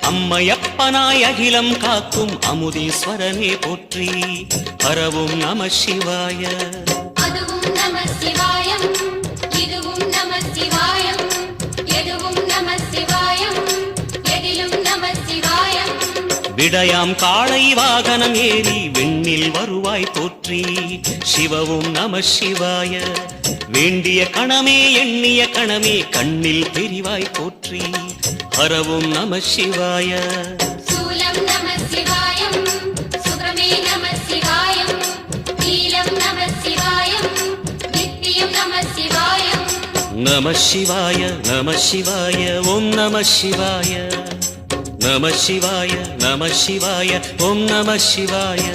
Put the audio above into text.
அம்மையப்பனாய் அகிலம் காக்கும் அமுதீஸ்வரனே போற்றி. பரவும் நம சிவாய. அதுவும் நம சிவாயம், இதுவும் நம சிவாயம், எதுவும் நம சிவாயம், எதிலும் நம சிவாயம். விடயாம் காளை வாகனம் ஏறி விண்ணில் வருவாய் போற்றி. சிவவும் நம சிவாய. வேண்டிய கணமே எண்ணிய கணமே கண்ணில் தெரிவாய் போற்றி. ஹரவும் நம சிவாய. சூலம் நம சிவாயம், சுப்ரமே நம சிவாயம், நீலம் நம சிவாயம், நித்தியம் நம சிவாயம். நம சிவாய நம சிவாய ஓம் நம சிவாய. நம சிவாய நம சிவாய ஓம் நம சிவாய.